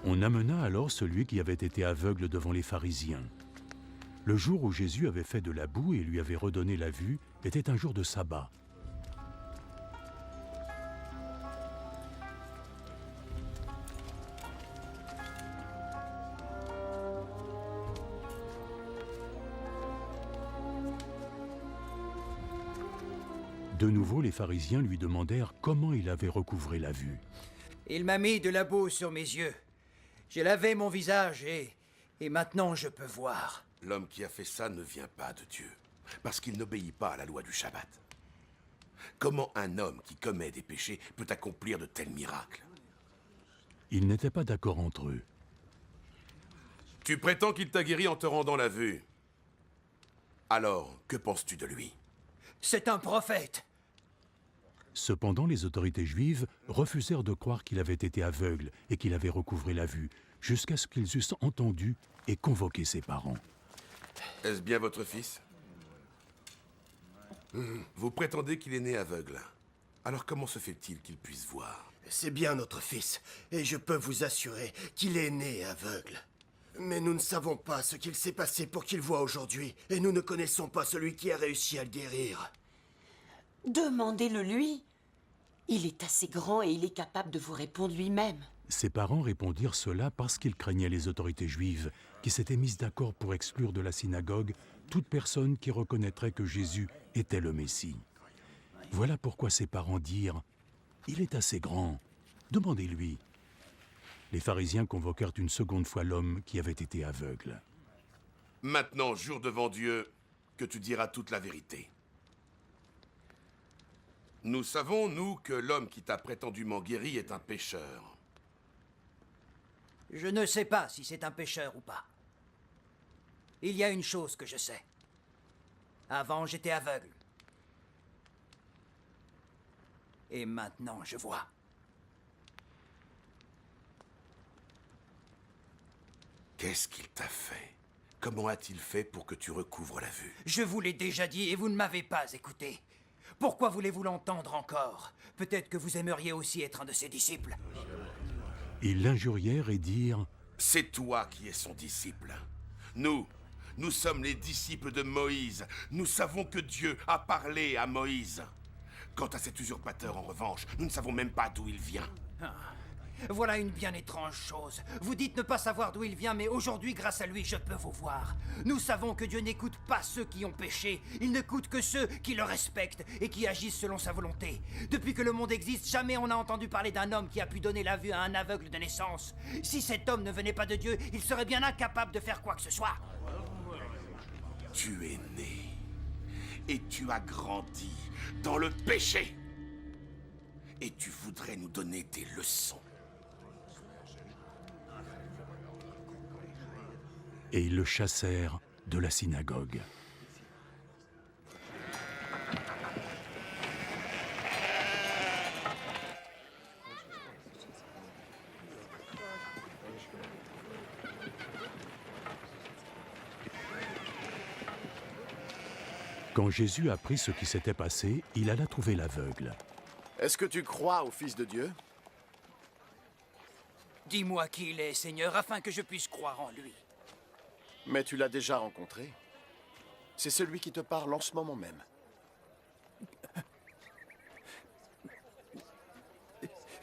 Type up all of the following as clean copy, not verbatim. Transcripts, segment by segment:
On amena alors celui qui avait été aveugle devant les pharisiens. Le jour où Jésus avait fait de la boue et lui avait redonné la vue était un jour de sabbat. De nouveau, les pharisiens lui demandèrent comment il avait recouvré la vue. Il m'a mis de la boue sur mes yeux. J'ai lavé mon visage et maintenant je peux voir. L'homme qui a fait ça ne vient pas de Dieu, parce qu'il n'obéit pas à la loi du Shabbat. Comment un homme qui commet des péchés peut accomplir de tels miracles? Ils n'étaient pas d'accord entre eux. Tu prétends qu'il t'a guéri en te rendant la vue. Alors, que penses-tu de lui? C'est un prophète. Cependant, les autorités juives refusèrent de croire qu'il avait été aveugle et qu'il avait recouvré la vue, jusqu'à ce qu'ils eussent entendu et convoqué ses parents. Est-ce bien votre fils? Vous prétendez qu'il est né aveugle. Alors comment se fait-il qu'il puisse voir? C'est bien notre fils, et je peux vous assurer qu'il est né aveugle. Mais nous ne savons pas ce qu'il s'est passé pour qu'il voie aujourd'hui, et nous ne connaissons pas celui qui a réussi à le guérir. Demandez-le lui. Il est assez grand et il est capable de vous répondre lui-même. Ses parents répondirent cela parce qu'ils craignaient les autorités juives, qui s'étaient mises d'accord pour exclure de la synagogue toute personne qui reconnaîtrait que Jésus était le Messie. Voilà pourquoi ses parents dirent « Il est assez grand, demandez-lui ». Les pharisiens convoquèrent une seconde fois l'homme qui avait été aveugle. Maintenant, jure devant Dieu que tu diras toute la vérité. Nous savons, nous, que l'homme qui t'a prétendument guéri est un pécheur. Je ne sais pas si c'est un pécheur ou pas. Il y a une chose que je sais. Avant, j'étais aveugle. Et maintenant, je vois. Qu'est-ce qu'il t'a fait? Comment a-t-il fait pour que tu recouvres la vue? Je vous l'ai déjà dit et vous ne m'avez pas écouté. Pourquoi voulez-vous l'entendre encore? Peut-être que vous aimeriez aussi être un de ses disciples. Ils l'injurièrent et dirent « C'est toi qui es son disciple. Nous sommes les disciples de Moïse. Nous savons que Dieu a parlé à Moïse. Quant à cet usurpateur, en revanche, nous ne savons même pas d'où il vient. » Voilà une bien étrange chose. Vous dites ne pas savoir d'où il vient, mais aujourd'hui, grâce à lui, je peux vous voir. Nous savons que Dieu n'écoute pas ceux qui ont péché. Il n'écoute que ceux qui le respectent et qui agissent selon sa volonté. Depuis que le monde existe, jamais on n'a entendu parler d'un homme qui a pu donner la vue à un aveugle de naissance. Si cet homme ne venait pas de Dieu, il serait bien incapable de faire quoi que ce soit. Tu es né et tu as grandi dans le péché. Et tu voudrais nous donner des leçons. et ils le chassèrent de la synagogue. Quand Jésus apprit ce qui s'était passé, il alla trouver l'aveugle. Est-ce que tu crois au Fils de Dieu? Dis-moi qui il est, Seigneur, afin que je puisse croire en lui. Mais tu l'as déjà rencontré. C'est celui qui te parle en ce moment même.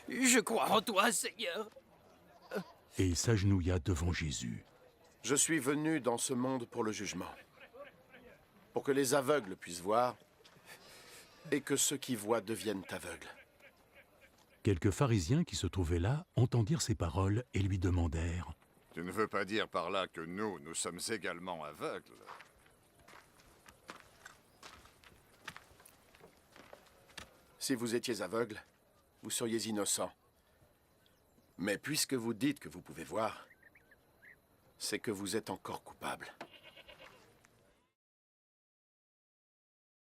Je crois en toi, Seigneur. Et il s'agenouilla devant Jésus. Je suis venu dans ce monde pour le jugement. Pour que les aveugles puissent voir et que ceux qui voient deviennent aveugles. Quelques pharisiens qui se trouvaient là entendirent ces paroles et lui demandèrent « Tu ne veux pas dire par là que nous sommes également aveugles ?» Si vous étiez aveugle, vous seriez innocent. Mais puisque vous dites que vous pouvez voir, c'est que vous êtes encore coupable.